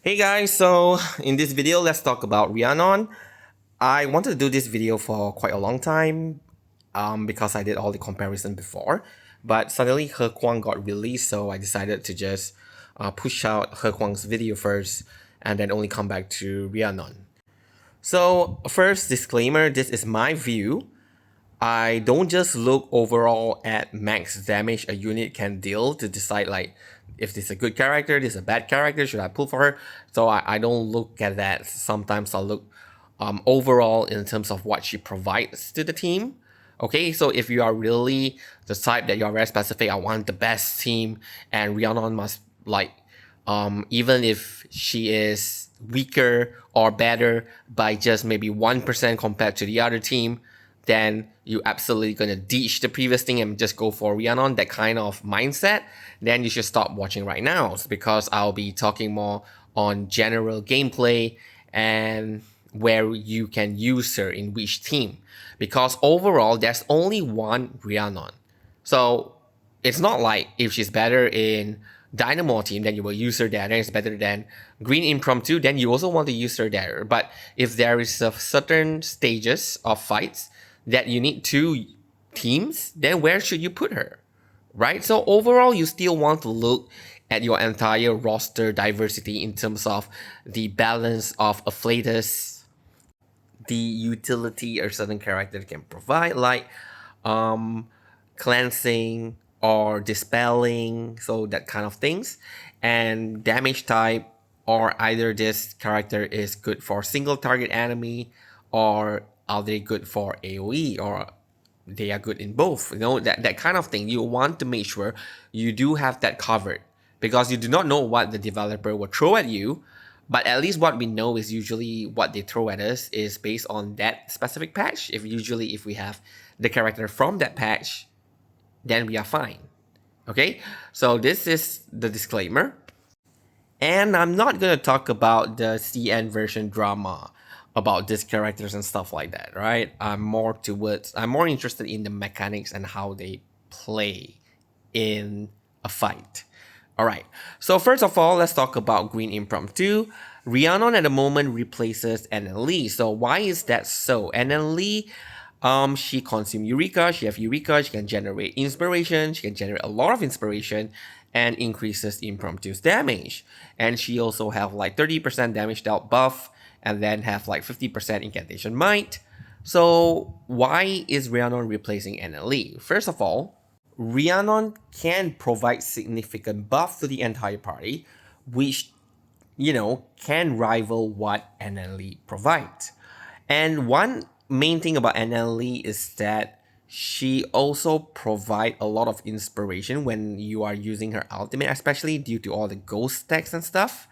Hey guys, so in this video, let's talk about Rhiannon. I wanted to do this video for quite a long time because I did all the comparison before, but suddenly He Kwang got released, so I decided to just push out He Kwang's video first and then only come back to Rhiannon. So first disclaimer, this is my view. I don't just look overall at max damage a unit can deal to decide like if this is a good character, this is a bad character, should I pull for her? So I don't look at that. Sometimes I'll look overall in terms of what she provides to the team. Okay, so if you are really the type that you are very specific, I want the best team and Rhiannon must like even if she is weaker or better by just maybe 1% compared to the other team, then you absolutely gonna ditch the previous thing and just go for Rhiannon, that kind of mindset, then you should stop watching right now because I'll be talking more on general gameplay and where you can use her in which team. Because overall, there's only one Rhiannon. So it's not like if she's better in Dynamo team, then you will use her there. Then it's better than Green Impromptu, then you also want to use her there. But if there is a certain stages of fights that you need two teams, then where should you put her? Right? So overall, you still want to look at your entire roster diversity in terms of the balance of afflatus, the utility a certain character can provide, like cleansing or dispelling, so that kind of things, and damage type, or either this character is good for single target enemy, or are they good for AoE, or they are good in both, that kind of thing. You want to make sure you do have that covered because you do not know what the developer will throw at you, but at least what we know is usually what they throw at us is based on that specific patch. If we have the character from that patch, then we are fine. Okay, so this is the disclaimer. And I'm not gonna talk about the CN version drama about these characters and stuff like that, right? I'm more interested in the mechanics and how they play in a fight. All right. So first of all, let's talk about Green Impromptu. Rhiannon at the moment replaces NN Lee. So why is that so? NN Lee, she consumes Eureka. She have Eureka. She can generate inspiration. She can generate a lot of inspiration and increases Impromptu's damage. And she also have like 30% damage dealt buff and then have like 50% incantation might. So why is Rhiannon replacing NN Lee? First of all, Rhiannon can provide significant buff to the entire party, which, can rival what NN Lee provides. And one main thing about NN Lee is that she also provide a lot of inspiration when you are using her ultimate, especially due to all the ghost stacks and stuff.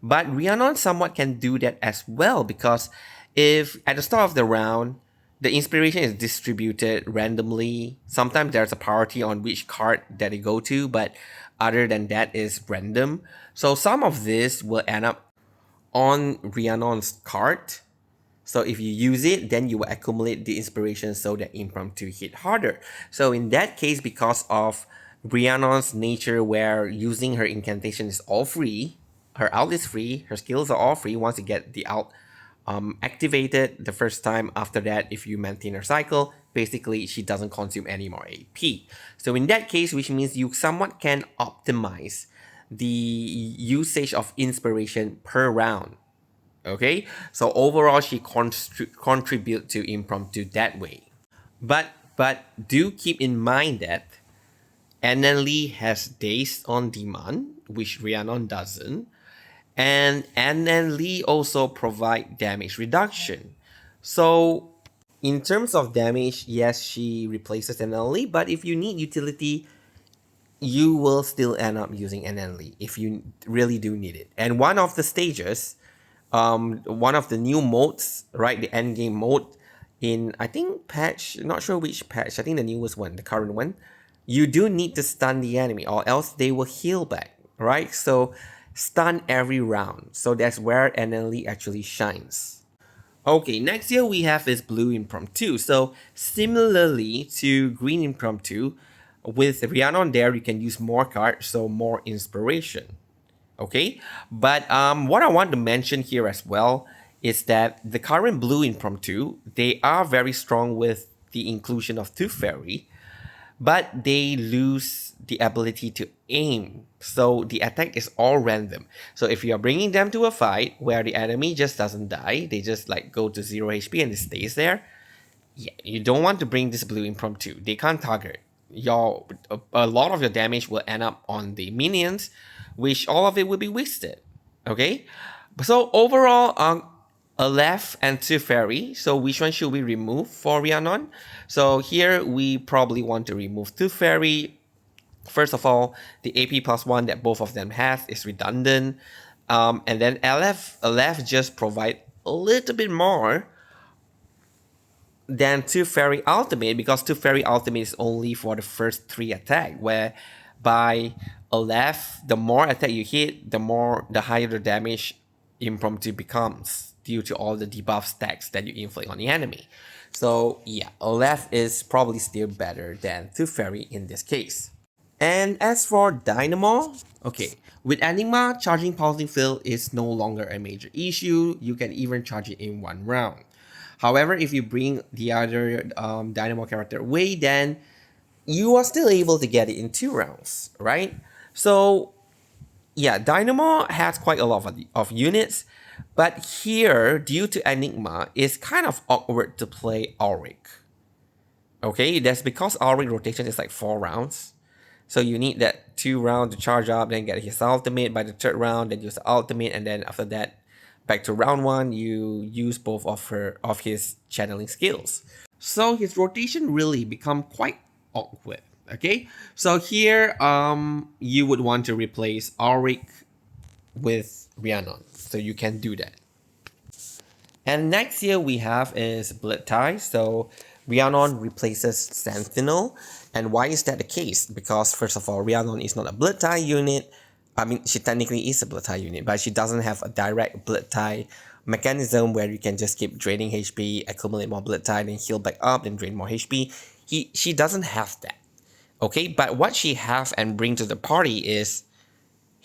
But Rhiannon somewhat can do that as well because if at the start of the round, the inspiration is distributed randomly. Sometimes there's a priority on which card that they go to, but other than that is random. So some of this will end up on Rhiannon's card. So if you use it, then you will accumulate the inspiration so that impromptu hit harder. So in that case, because of Rhiannon's nature where using her incantation is all free, her ult is free, her skills are all free once you get the ult activated the first time. After that, if you maintain her cycle, basically she doesn't consume any more AP. So in that case, which means you somewhat can optimize the usage of inspiration per round. Okay, so overall she contribute to impromptu that way. But do keep in mind that NN Lee has days on demand, which Rhiannon doesn't. And NN Lee also provide damage reduction. So in terms of damage, yes, she replaces NN Lee, but if you need utility, you will still end up using NN Lee if you really do need it. And one of the stages, one of the new modes, right, the end game mode in, I think, patch, not sure which patch, I think the newest one, the current one, you do need to stun the enemy or else they will heal back, right? So stun every round. So that's where NN Lee actually shines. Okay, next here we have is Blue Impromptu. So similarly to Green Impromptu, with Rhiannon there, you can use more cards, so more inspiration. Okay, but what I want to mention here as well is that the current blue impromptu, they are very strong with the inclusion of Tooth Fairy, but they lose the ability to aim. So the attack is all random. So if you are bringing them to a fight where the enemy just doesn't die, they just like go to 0 HP and it stays there. Yeah, you don't want to bring this blue impromptu. They can't target. A lot of your damage will end up on the minions, which all of it will be wasted. Okay, so overall, a left and two fairy. So which one should we remove for Rhiannon? So here we probably want to remove two fairy. First of all, the AP +1 that both of them have is redundant, and then LF just provide a little bit more than two fairy ultimate, because two fairy ultimate is only for the first 3 attack, where by a left, the more attack you hit, the higher the damage impromptu becomes due to all the debuff stacks that you inflict on the enemy. So yeah, a left is probably still better than two fairy in this case. And as for Dynamo, okay, with Enigma, charging Pulsing Field is no longer a major issue. You can even charge it in 1 round. However, if you bring the other Dynamo character away, then you are still able to get it in 2 rounds, right? So yeah, Dynamo has quite a lot of units, but here, due to Enigma, it's kind of awkward to play Auric. Okay, that's because Auric rotation is like 4 rounds. So you need that 2 rounds to charge up, then get his ultimate by the 3rd round, then use the ultimate, and then after that, back to round 1, you use both of his channeling skills. So his rotation really become quite awkward. Okay, so here you would want to replace Auric with Rhiannon, so you can do that. And next here we have is bloodtithe. So Rhiannon replaces Sentinel. And why is that the case? Because first of all, Rhiannon is not a bloodtithe unit. I mean, she technically is a bloodtithe unit, but she doesn't have a direct bloodtithe mechanism where you can just keep draining HP, accumulate more bloodtithe, then heal back up, then drain more HP. She doesn't have that. Okay, but what she have and bring to the party is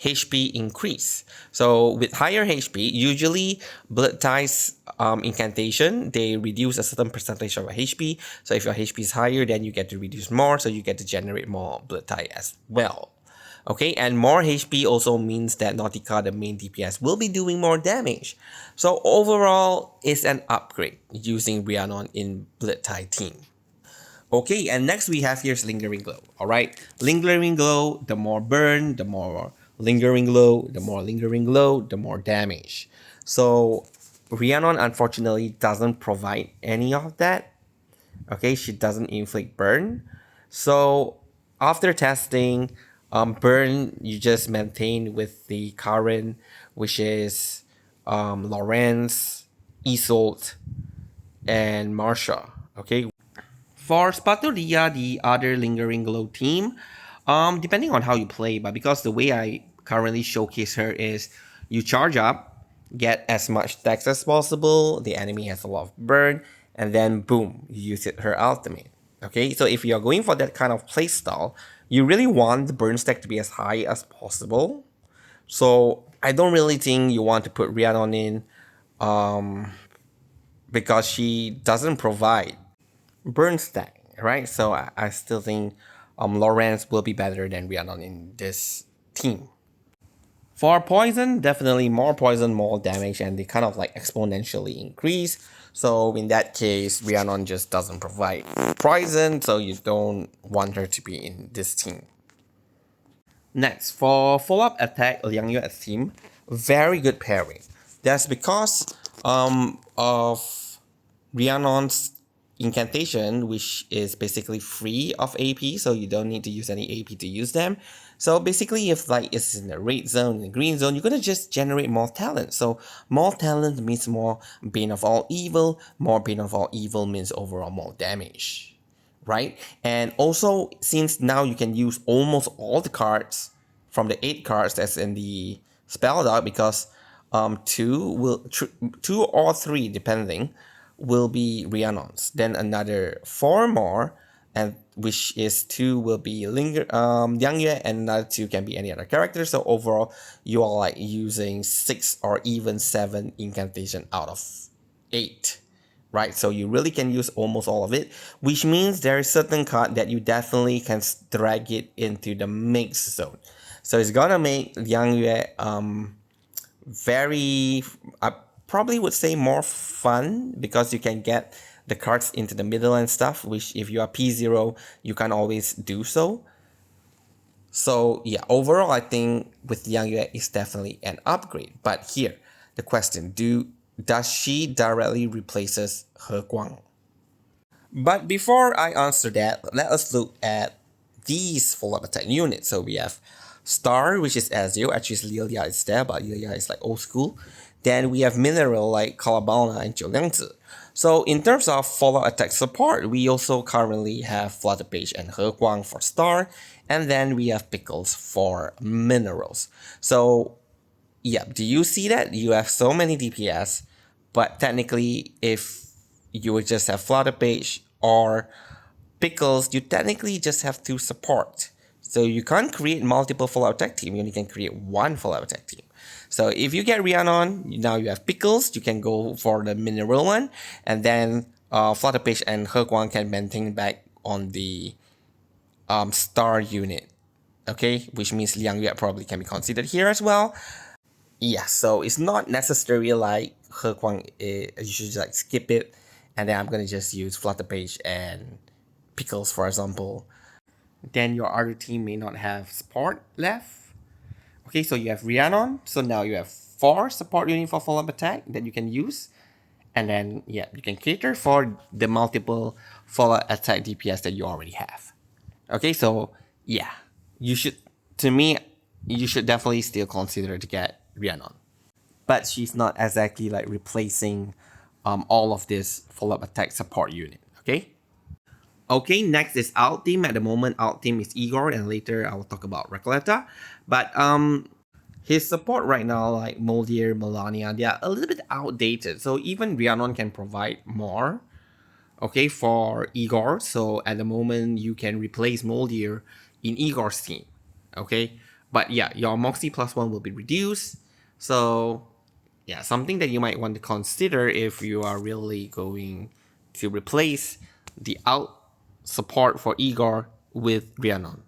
HP increase. So with higher HP, usually bloodtithe's incantation, they reduce a certain percentage of your HP. So if your HP is higher, then you get to reduce more, so you get to generate more bloodtithe as well. Okay, and more HP also means that Nautica, the main DPS, will be doing more damage. So overall, it's an upgrade using Rhiannon in bloodtithe team. Okay, and next we have here's Lingering Glow. Alright, Lingering Glow, the more burn, the more Lingering Glow, the more Lingering Glow, the more damage. So Rhiannon unfortunately doesn't provide any of that. Okay, she doesn't inflict burn. So after testing, burn you just maintain with the current, which is Lawrence, Isolde, and Marsha. Okay. For Spatulia, the other Lingering Glow team, depending on how you play, but because the way I currently showcase her is you charge up, get as much stacks as possible, the enemy has a lot of burn, and then boom, you use her ultimate. Okay, so if you're going for that kind of playstyle, you really want the burn stack to be as high as possible. So I don't really think you want to put Rhiannon in because she doesn't provide burn stack, right? So I still think Lawrence will be better than Rhiannon in this team. For poison, definitely more poison, more damage, and they kind of like exponentially increase. So in that case, Rhiannon just doesn't provide poison, so you don't want her to be in this team. Next, for follow-up attack, Liang Yu as team, very good pairing. That's because of Rhiannon's incantation, which is basically free of AP, so you don't need to use any AP to use them. So basically, if like it's in the red zone, in the green zone, you're gonna just generate more talent. So more talent means more Bane of All Evil. More Bane of All Evil means overall more damage, right? And also, since now you can use almost all the cards from the 8 cards that's in the spell dog, because 2 or 3 depending will be Rhiannon's. Then another 4 more and which is 2 will be Liang Yue, and another 2 can be any other character. So overall, you are like using 6 or even 7 incantation out of 8. Right, so you really can use almost all of it, which means there is certain card that you definitely can drag it into the mix zone. So it's gonna make Liang Yue very, I probably would say more fun, because you can get the cards into the middle and stuff, which if you are P0, you can always do so. So yeah, overall, I think with Yang Yue is definitely an upgrade. But here, the question, does she directly replaces He Guang? But before I answer that, let us look at these follow-up attack units. So we have Star, which is Ezio. Actually, Lilia is there, but Lilia is like old school. Then we have Mineral like Kalabana and Jiuliangzi. So in terms of follow-up attack support, we also currently have Flutter Page and He Guang for Star. And then we have Pickles for Minerals. So yeah, do you see that? You have so many DPS, but technically if you would just have Flutter Page or Pickles, you technically just have to support. So you can't create multiple follow-up attack team, you only can create one follow-up attack team. So if you get Rhiannon, now you have Pickles, you can go for the Mineral one, and then Flutter Page and He Guang can maintain back on the Star unit. Okay, which means Liang Yue probably can be considered here as well. Yeah, so it's not necessarily like He Guang, you should just like skip it, and then I'm gonna just use Flutter Page and Pickles, for example. Then your other team may not have support left. Okay, so you have Rhiannon, so now you have 4 support unit for follow-up attack that you can use. And then, yeah, you can cater for the multiple follow-up attack DPS that you already have. Okay, so yeah, you should definitely still consider to get Rhiannon. But she's not exactly like replacing all of this follow-up attack support unit, okay? Okay, next is Alt Team. At the moment, Alt Team is Igor, and later I will talk about Recoleta. But his support right now, like Moldier, Melania, they are a little bit outdated. So even Rhiannon can provide more, okay, for Igor. So at the moment, you can replace Moldier in Igor's team, okay? But yeah, your Moxie +1 will be reduced. So yeah, something that you might want to consider if you are really going to replace the Alt support for Igor with Rhiannon.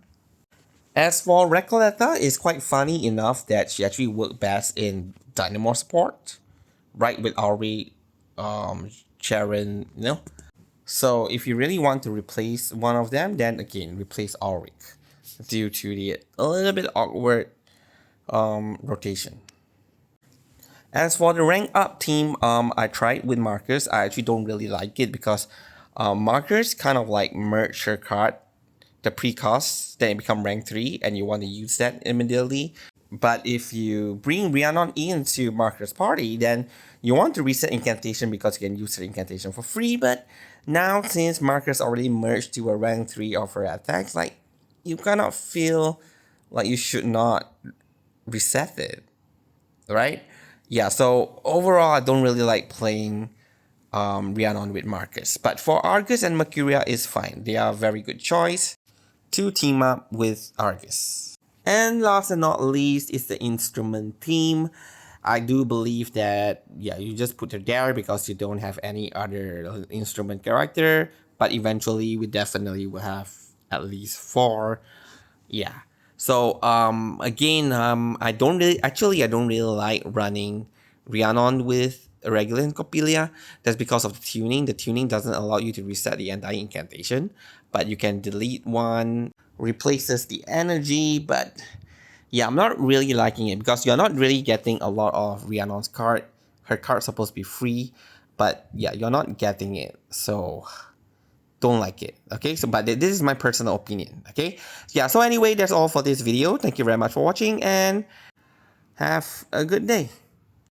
As for Recoleta, it's quite funny enough that she actually worked best in Dynamo support, right, with Auri, Sharon, you know. So if you really want to replace one of them, then again, replace Auric due to the a little bit awkward rotation. As for the rank up team, I tried with Marcus. I actually don't really like it because Marcus kind of like merge her card, the pre-cost, then it become rank 3, and you want to use that immediately. But if you bring Rhiannon into Marcus' party, then you want to reset incantation because you can use her incantation for free. But now, since Marcus already merged to a rank 3 of her attacks, like, you kind of feel like you should not reset it, right? Yeah, so overall, I don't really like playing Rhiannon with Marcus. But for Argus and Mercuria is fine. They are a very good choice to team up with Argus. And last and not least is the instrument team. I do believe that, yeah, you just put her there because you don't have any other instrument character. But eventually, we definitely will have at least 4. Yeah. So again, I don't really like running Rhiannon with a regular Encopelia. That's because of the tuning. The tuning doesn't allow you to reset the entire incantation, but you can delete one, replaces the energy. But yeah, I'm not really liking it because you're not really getting a lot of Rhiannon's card. Her card's supposed to be free, but yeah, you're not getting it. So don't like it, okay? So but this is my personal opinion, okay? Yeah, so anyway, that's all for this video. Thank you very much for watching and have a good day.